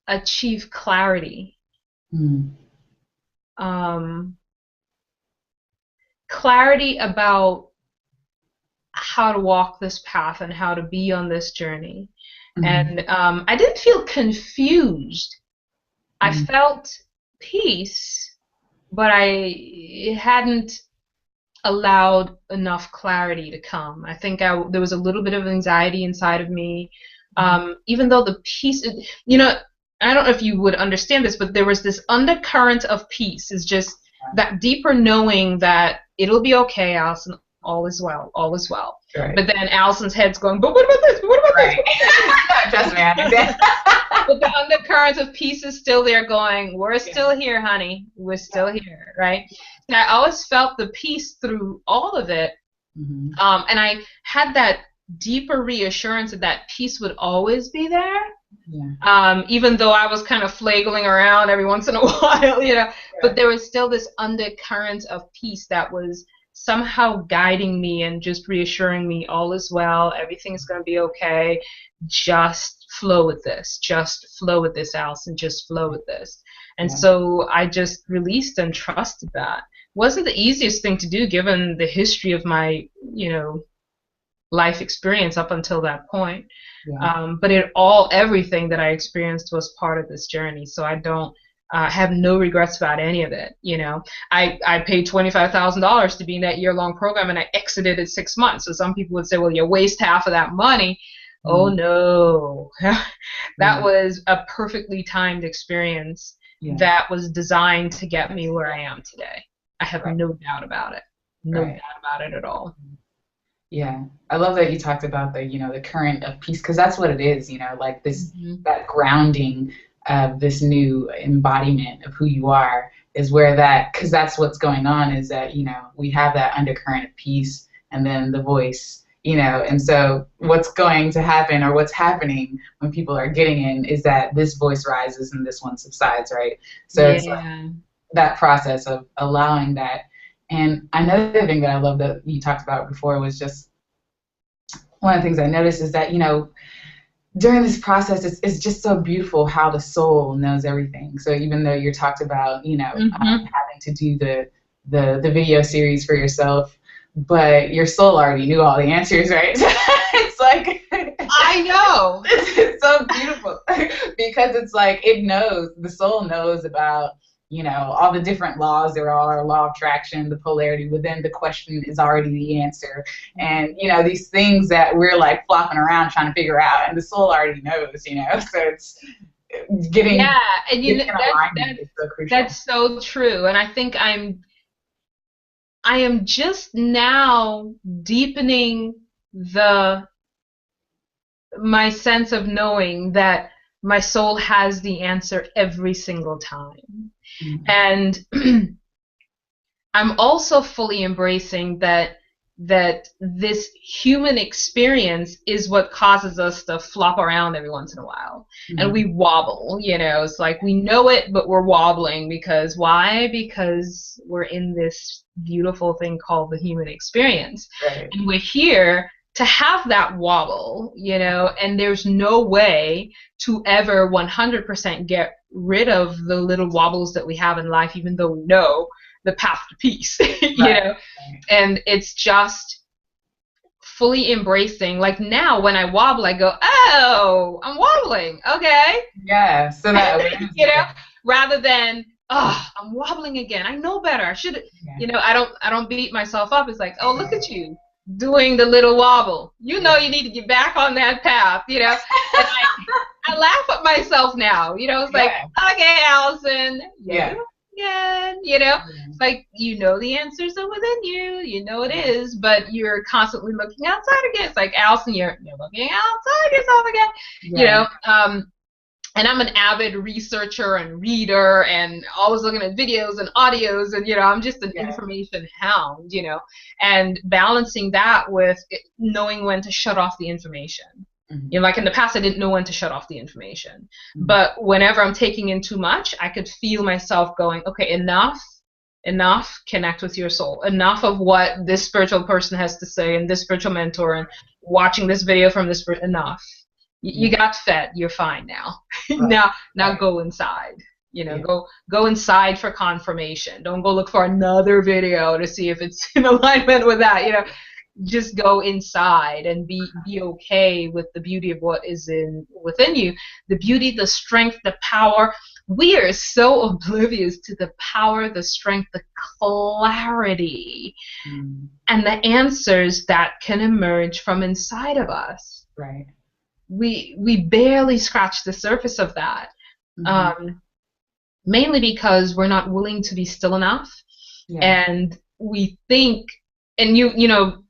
achieve clarity. Clarity about how to walk this path and how to be on this journey. And I didn't feel confused. I felt peace, but I hadn't allowed enough clarity to come. I think there was a little bit of anxiety inside of me, Even though the peace, you know, I don't know if you would understand this, but there was this undercurrent of peace. Is just that deeper knowing that it'll be okay, Allison. All is well. All is well. Right. But then Allison's head's going, but what about this? What about Right. this? Trust me, I understand. But the undercurrent of peace is still there going, we're still here, honey. We're still here, right? And I always felt the peace through all of it. Mm-hmm. And I had that deeper reassurance that peace would always be there. Yeah. Even though I was kind of flailing around every once in a while, you know, Right. but there was still this undercurrent of peace that was somehow guiding me and just reassuring me all is well, everything's going to be okay, just flow with this, Allison, just flow with this. And so I just released and trusted that. Wasn't the easiest thing to do given the history of my, you know, life experience up until that point. Yeah. But everything that I experienced was part of this journey, so I don't have no regrets about any of it. You know, I paid $25,000 to be in that year-long program, and I exited at 6 months. So some people would say, well, you waste half of that money. Oh no, that was a perfectly timed experience that was designed to get me where I am today. I have no doubt about it. No doubt about it at all. Yeah, I love that you talked about the, you know, the current of peace, because that's what it is, you know, like this, that grounding of this new embodiment of who you are is where that, because that's what's going on, is that, you know, we have that undercurrent of peace and then the voice, you know, and so what's going to happen, or what's happening when people are getting in, is that this voice rises and this one subsides, right? So it's like that process of allowing that. And another thing that I love that you talked about before was just, one of the things I noticed is that, you know, during this process, it's just so beautiful how the soul knows everything. So even though you talked about, you know, having to do the video series for yourself, but your soul already knew all the answers, right? It's like, I know. It's so beautiful because it's like it knows, the soul knows about, you know, all the different laws there are, law of attraction, the polarity within the question is already the answer. And, you know, these things that we're like flopping around trying to figure out, and the soul already knows, you know, so it's getting, and you know, that's so true. And I think I am just now deepening my sense of knowing that my soul has the answer every single time. And I'm also fully embracing that this human experience is what causes us to flop around every once in a while. And we wobble, you know, it's like we know it, but we're wobbling because why? Because we're in this beautiful thing called the human experience. Right. And we're here to have that wobble, you know, and there's no way to ever 100% get rid of the little wobbles that we have in life, even though we know the path to peace, you know, and it's just fully embracing. Like now when I wobble, I go, oh, I'm wobbling. Okay. Yeah. So that, you know, rather than, oh, I'm wobbling again. I know better. I should, you know, I don't beat myself up. It's like, oh, look at you doing the little wobble. You know, you need to get back on that path, you know. And I laugh at myself now, you know. It's like, okay, Allison, again, you know. It's like, you know, the answers are within you. You know it is, but you're constantly looking outside again. It's like, Allison, you're looking outside yourself again, you know. And I'm an avid researcher and reader and always looking at videos and audios, and, you know, I'm just an information hound, you know, and balancing that with knowing when to shut off the information. You know, like in the past, I didn't know when to shut off the information. But whenever I'm taking in too much, I could feel myself going, okay, enough, connect with your soul. Enough of what this spiritual person has to say and this spiritual mentor and watching this video from this person, enough. You got fed. You're fine now. Now go inside. You know, go inside for confirmation. Don't go look for another video to see if it's in alignment with that. You know, just go inside and be okay with the beauty of what is within you. The beauty, the strength, the power. We are so oblivious to the power, the strength, the clarity, and the answers that can emerge from inside of us. Right. we barely scratch the surface of that. Mainly because we're not willing to be still enough. Yeah. And we think, and you know,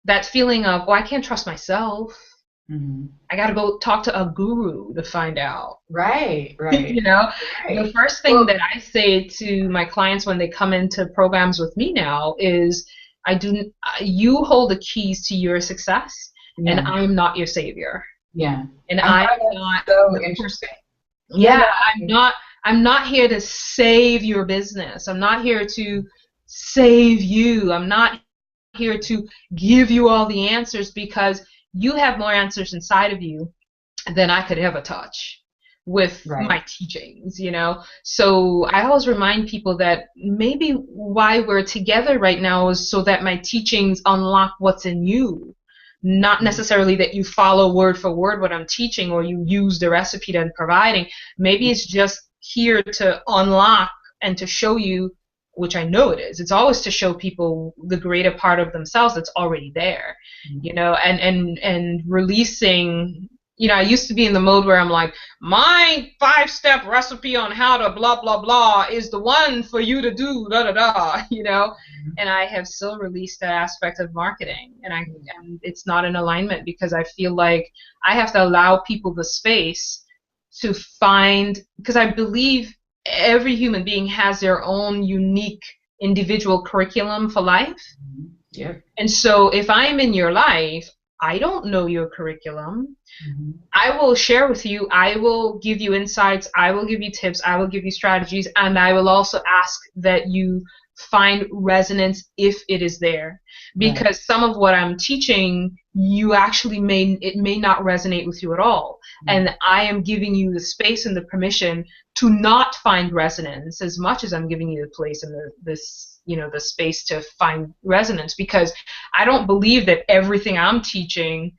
that feeling of, oh, I can't trust myself. I got to go talk to a guru to find out. Right. You know, the first thing that I say to my clients when they come into programs with me now is, you hold the keys to your success, and I'm not your savior. Yeah. And I'm not so interesting. Yeah, I'm not here to save your business. I'm not here to save you. I'm not here to give you all the answers, because you have more answers inside of you than I could ever touch with my teachings, you know. So I always remind people that maybe why we're together right now is so that my teachings unlock what's in you. Not necessarily that you follow word for word what I'm teaching, or you use the recipe that I'm providing. Maybe it's just here to unlock and to show you, which I know it is. It's always to show people the greater part of themselves that's already there, you know, and releasing. You know, I used to be in the mode where I'm like, my 5-step recipe on how to blah, blah, blah is the one for you to do, da, da, da, you know? And I have still released that aspect of marketing. And it's not in alignment, because I feel like I have to allow people the space to find, because I believe every human being has their own unique individual curriculum for life. Yeah. And so if I'm in your life, I don't know your curriculum. I will share with you. I will give you insights. I will give you tips. I will give you strategies. And I will also ask that you find resonance if it is there. Because some of what I'm teaching, you actually it may not resonate with you at all. And I am giving you the space and the permission to not find resonance, as much as I'm giving you the place and the space to find resonance, because I don't believe that everything I'm teaching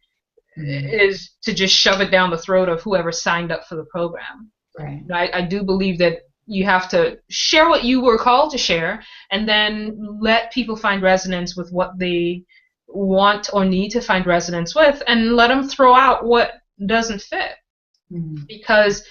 is to just shove it down the throat of whoever signed up for the program. I do believe that you have to share what you were called to share, and then let people find resonance with what they want or need to find resonance with, and let them throw out what doesn't fit. Because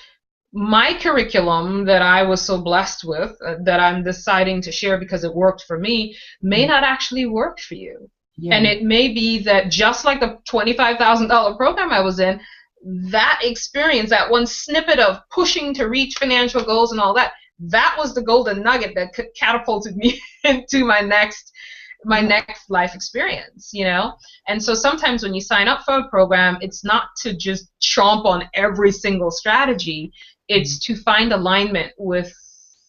my curriculum that I was so blessed with, that I'm deciding to share because it worked for me, may not actually work for you. And it may be that, just like the $25,000 program I was in, that experience, that one snippet of pushing to reach financial goals and all that, that was the golden nugget that catapulted me into my next life experience, you know? And so sometimes when you sign up for a program, it's not to just chomp on every single strategy. It's to find alignment with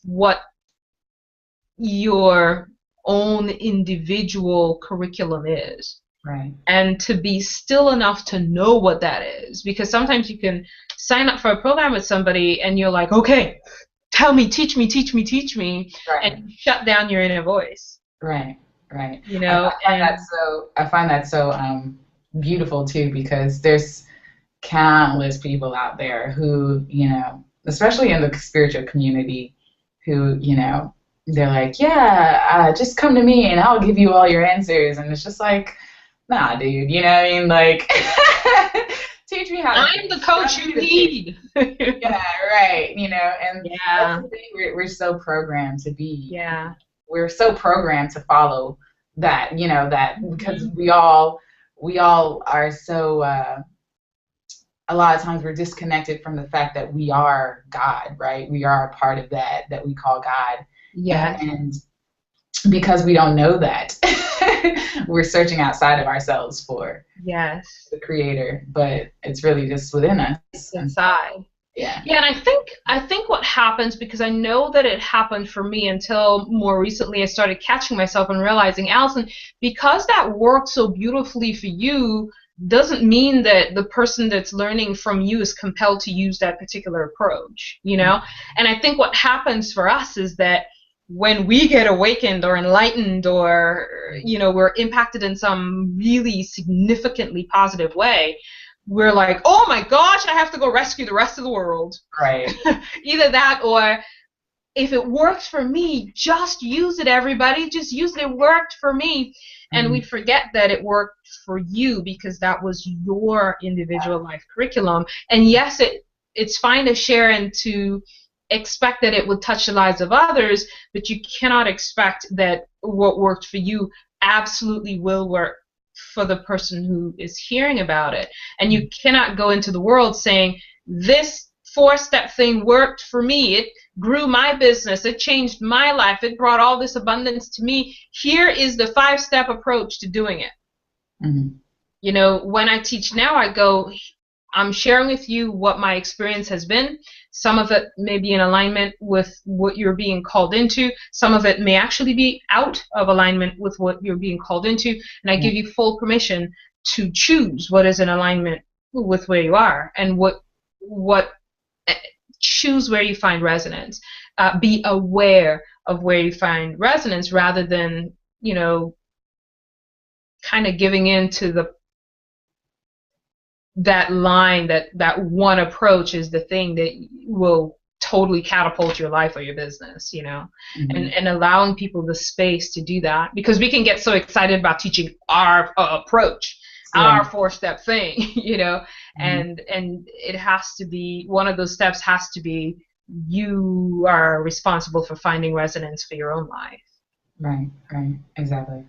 what your own individual curriculum is. And to be still enough to know what that is. Because sometimes you can sign up for a program with somebody and you're like, okay, tell me, teach me, and you shut down your inner voice. You know, I find that so beautiful too, because there's countless people out there who, you know, especially in the spiritual community, who, you know, they're like, just come to me and I'll give you all your answers. And it's just like, nah, dude, you know what I mean? Like, teach me how to. I'm the coach you need. You know, and that's the thing, we're so programmed to be. We're so programmed to follow that, you know, that because we all are so, a lot of times we're disconnected from the fact that we are God, right? We are a part of that we call God. And because we don't know that, we're searching outside of ourselves for the creator, but it's really just within us. It's inside. And I think what happens, because I know that it happened for me until more recently I started catching myself and realizing, Allison, because that worked so beautifully for you doesn't mean that the person that's learning from you is compelled to use that particular approach, you know? And I think what happens for us is that when we get awakened or enlightened, or, you know, we're impacted in some really significantly positive way, we're like, oh my gosh, I have to go rescue the rest of the world. Right. Either that, or if it works for me, just use it, everybody. Just use it. It worked for me. And we forget that it worked for you because that was your individual life curriculum. And yes, it's fine to share and to expect that it will touch the lives of others, but you cannot expect that what worked for you absolutely will work for the person who is hearing about it. And you cannot go into the world saying, this 4-step thing worked for me. It grew my business. It changed my life. It brought all this abundance to me. Here is the 5-step approach to doing it. You know, when I teach now, I go, I'm sharing with you what my experience has been. Some of it may be in alignment with what you're being called into. Some of it may actually be out of alignment with what you're being called into. And I give you full permission to choose what is in alignment with where you are and what choose where you find resonance. Be aware of where you find resonance rather than, you know, kind of giving in to that line that one approach is the thing that will totally catapult your life or your business, you know, and allowing people the space to do that, because we can get so excited about teaching our approach, our 4-step thing, you know, and it has to be, one of those steps has to be, you are responsible for finding resonance for your own life. Right, exactly.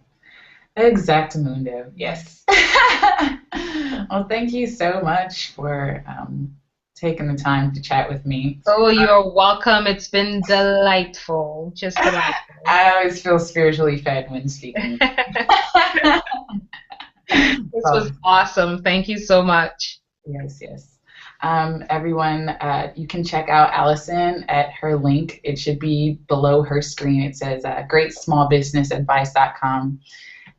Exactamundo, yes. Well, thank you so much for taking the time to chat with me. Oh, you're welcome. It's been delightful, just delightful. I always feel spiritually fed when speaking. This was awesome. Thank you so much. Yes. Everyone, you can check out Allison at her link. It should be below her screen. It says greatsmallbusinessadvice.com.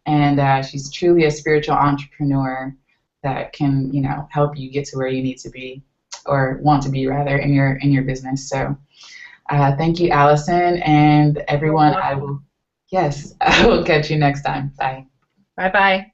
And she's truly a spiritual entrepreneur that can, you know, help you get to where you need to be, or want to be rather, in your business. So thank you, Allison, and everyone. I will catch you next time. Bye. Bye-bye.